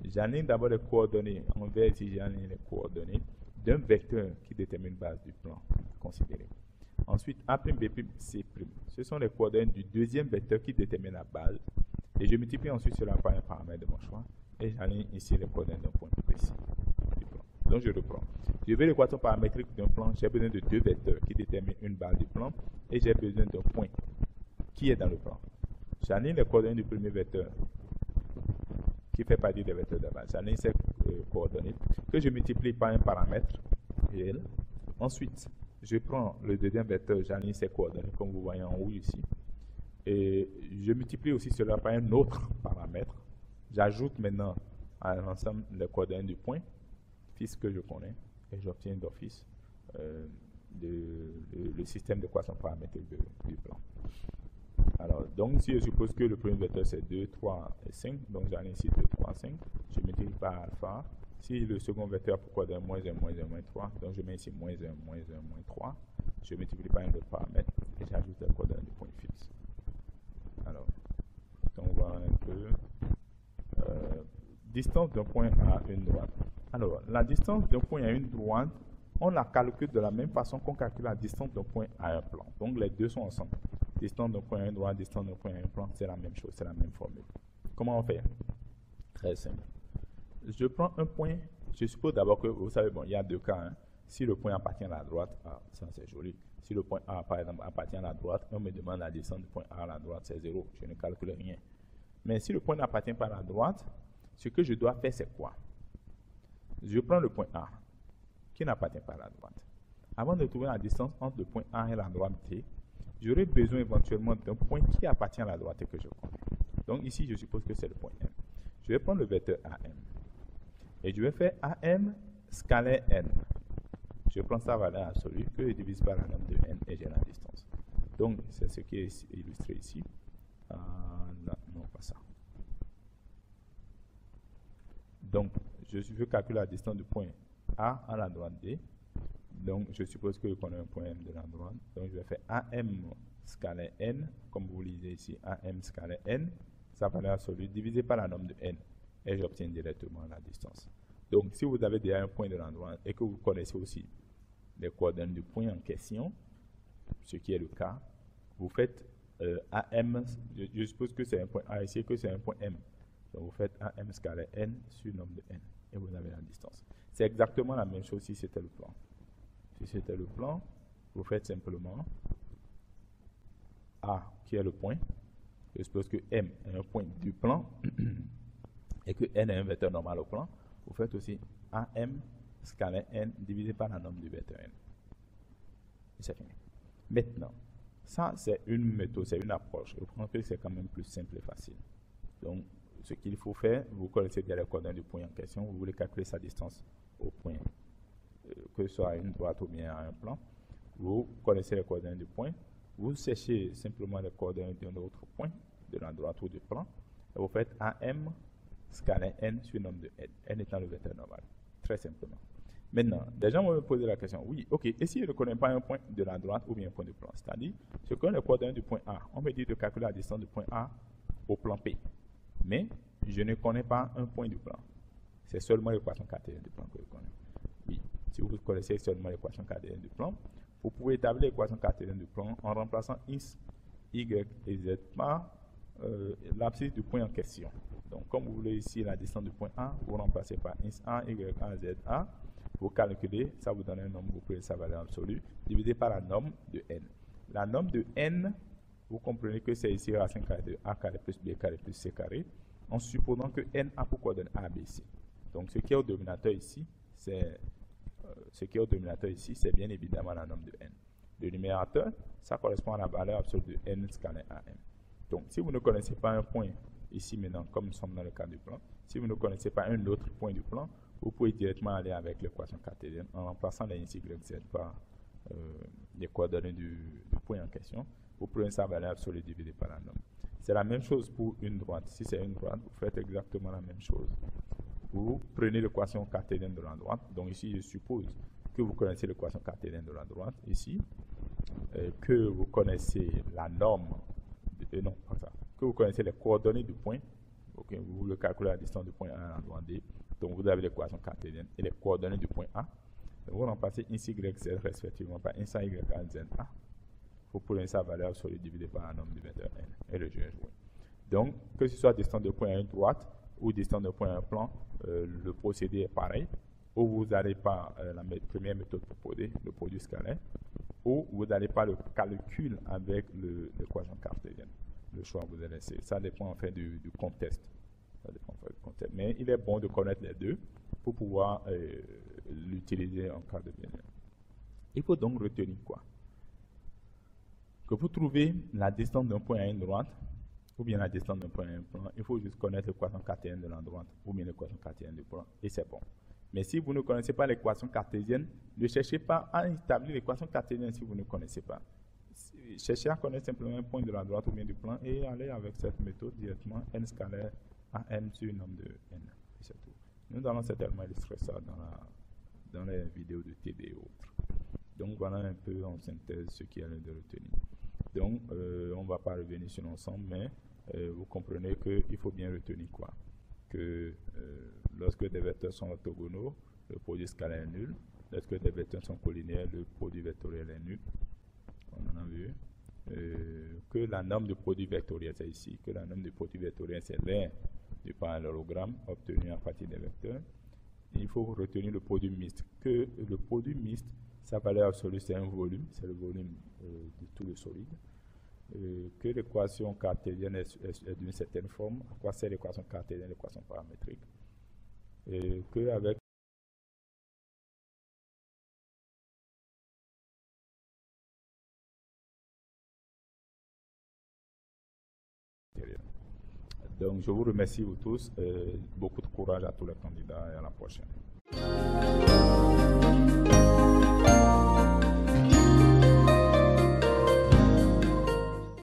A: J'aligne d'abord les coordonnées. En vert, ici, j'aligne les coordonnées d'un vecteur qui détermine la base du plan. considéré. Ensuite, A', B', C'. Ce sont les coordonnées du deuxième vecteur qui détermine la base. Et je multiplie ensuite cela par un paramètre de mon choix. Et j'aligne ici les coordonnées d'un point précis du plan. Donc je reprends. Je veux l'équation paramétrique d'un plan. J'ai besoin de deux vecteurs qui déterminent une base du plan. Et j'ai besoin d'un point qui est dans le plan. J'aligne les coordonnées du premier vecteur qui fait partie des vecteurs de base. J'aligne ces coordonnées que je multiplie par un paramètre réel. Ensuite, je prends le deuxième vecteur, j'aligne ses coordonnées comme vous voyez en haut ici. Et je multiplie aussi cela par un autre paramètre. J'ajoute maintenant à l'ensemble les coordonnées du point fixe que je connais et j'obtiens d'office le système d'équation paramétrique du plan. Alors, donc ici je suppose que le premier vecteur c'est 2, 3 et 5. Donc j'aligne ici 2, 3, 5. Je multiplie par alpha. Si le second vecteur pour coordonnées moins 1, moins 1, moins 3, donc je mets ici moins 1, moins 1, moins 3. Je multiplie par un autre paramètre et j'ajoute les coordonnées du point fixe. Alors, on voit un peu. Distance d'un point à une droite. Alors, la distance d'un point à une droite, on la calcule de la même façon qu'on calcule la distance d'un point à un plan. Donc, les deux sont ensemble. Distance d'un point à une droite, distance d'un point à un plan, c'est la même chose, c'est la même formule. Comment on fait? Très simple. Je prends un point, je suppose d'abord que, vous savez, bon, il y a deux cas. Hein. Si le point appartient à la droite, ça c'est joli. Si le point A, par exemple, appartient à la droite, on me demande la distance du point A à la droite, c'est 0. Je ne calcule rien. Mais si le point n'appartient pas à la droite, ce que je dois faire, c'est quoi? Je prends le point A, qui n'appartient pas à la droite. Avant de trouver la distance entre le point A et la droite T, j'aurai besoin éventuellement d'un point qui appartient à la droite et que je connais. Donc ici, je suppose que c'est le point M. Je vais prendre le vecteur AM. Et je vais faire AM scalaire N. Je prends sa valeur absolue que je divise par la norme de N et j'ai la distance. Donc, c'est ce qui est illustré ici. Non, pas ça. Donc, je veux calculer la distance du point A à la droite D. Donc, je suppose que je connais un point M de la droite. Donc, je vais faire AM scalaire N, comme vous lisez ici, AM scalaire N, sa valeur absolue divisée par la norme de N. Et j'obtiens directement la distance. Donc, si vous avez déjà un point de la droite et que vous connaissez aussi les coordonnées du point en question, ce qui est le cas, vous faites AM, je suppose que c'est un point A ici et que c'est un point M. Donc vous faites AM scalaire N sur nombre de N et vous avez la distance. C'est exactement la même chose si c'était le plan. Si c'était le plan, vous faites simplement A qui est le point. Je suppose que M est un point du plan et que N est un vecteur normal au plan. Vous faites aussi AM scalaire N divisé par la norme du vecteur N. Et c'est fini. Maintenant, ça c'est une méthode, c'est une approche. Je pense que c'est quand même plus simple et facile. Donc, ce qu'il faut faire, vous connaissez déjà les coordonnées du point en question, vous voulez calculer sa distance au point, que ce soit à une droite ou bien à un plan. Vous connaissez les coordonnées du point, vous cherchez simplement les coordonnées d'un autre point, de la droite ou du plan, et vous faites AM scalaire N sur nombre de N, N étant le vecteur normal, très simplement. Maintenant, des gens vont me poser la question, oui, ok, et si je ne connais pas un point de la droite ou bien un point du plan, c'est-à-dire, je connais les coordonnées du point A, on me dit de calculer la distance du point A au plan P, mais je ne connais pas un point du plan. C'est seulement l'équation cartésienne du plan que je connais. Oui, si vous connaissez seulement l'équation cartésienne du plan, vous pouvez établir l'équation cartésienne du plan en remplaçant x, y et z par l'abscisse du point en question. Donc, comme vous voulez ici la distance du point A, vous remplacez par x a, y a, z a. Vous calculez, ça vous donne un nombre, vous prenez sa valeur absolue, divisé par la norme de n. La norme de n, vous comprenez que c'est ici racine carrée de a carré plus b carré plus c carré, en supposant que n a pour coordonnées a, b, c. Donc, ce qui est au dominateur ici, c'est bien évidemment la norme de n. Le numérateur, ça correspond à la valeur absolue de n scalaire am. Donc, si vous ne connaissez pas un point ici maintenant, comme nous sommes dans le cas du plan, si vous ne connaissez pas un autre point du plan, vous pouvez directement aller avec l'équation cartésienne en remplaçant les x, y, z par les coordonnées du point en question. Vous prenez sa valeur absolue divisée par la norme. C'est la même chose pour une droite. Si c'est une droite, vous faites exactement la même chose. Vous prenez l'équation cartésienne de la droite. Donc ici, je suppose que vous connaissez l'équation cartésienne de la droite ici, que vous connaissez la norme, non, pas ça, que vous connaissez les coordonnées du point. Okay, vous voulez calculer la distance du point A à la droite D. Donc vous avez l'équation cartésienne et les coordonnées du point A. vous remplacez ici YZ respectivement par instant YA ZA. Vous prenez sa valeur absolue divisée par un nombre de vecteurs N et le jeu est joué. Donc, que ce soit distance de point à une droite ou distance de point à un plan, le procédé est pareil. Ou vous allez par la première méthode proposée, le produit scalaire, ou vous allez par le calcul avec l'équation cartésienne. Le choix vous est laissé. Ça dépend en fait du contexte. Mais il est bon de connaître les deux pour pouvoir l'utiliser en cas de besoin. Il faut donc retenir quoi? Que vous trouvez la distance d'un point à une droite, ou bien la distance d'un point à un plan, il faut juste connaître l'équation cartésienne de la droite, ou bien l'équation cartésienne du plan, et c'est bon. Mais si vous ne connaissez pas l'équation cartésienne, ne cherchez pas à établir l'équation cartésienne si vous ne connaissez pas. Cherchez à connaître simplement un point de la droite ou bien du plan, et allez avec cette méthode directement, n scalaire à n sur le nombre de n. C'est tout. Nous allons certainement illustrer ça dans les vidéos de TD et autres. Donc voilà un peu en synthèse ce qu'il y a de retenir. Donc on ne va pas revenir sur l'ensemble, mais vous comprenez qu'il faut bien retenir quoi? Que lorsque des vecteurs sont orthogonaux, le produit scalaire est nul. Lorsque des vecteurs sont collinéaires, le produit vectoriel est nul. On en a vu. Que la norme du produit vectoriel, c'est ici, que la norme du produit vectoriel, c'est l'aire du parallélogramme obtenu à partir des vecteurs. Il faut retenir le produit mixte. Que le produit mixte, sa valeur absolue, c'est un volume, c'est le volume de tout le solide. Que l'équation cartésienne est d'une certaine forme. À quoi sert l'équation cartésienne, l'équation paramétrique? Que avec donc je vous remercie vous tous, beaucoup de courage à tous les candidats et à la prochaine.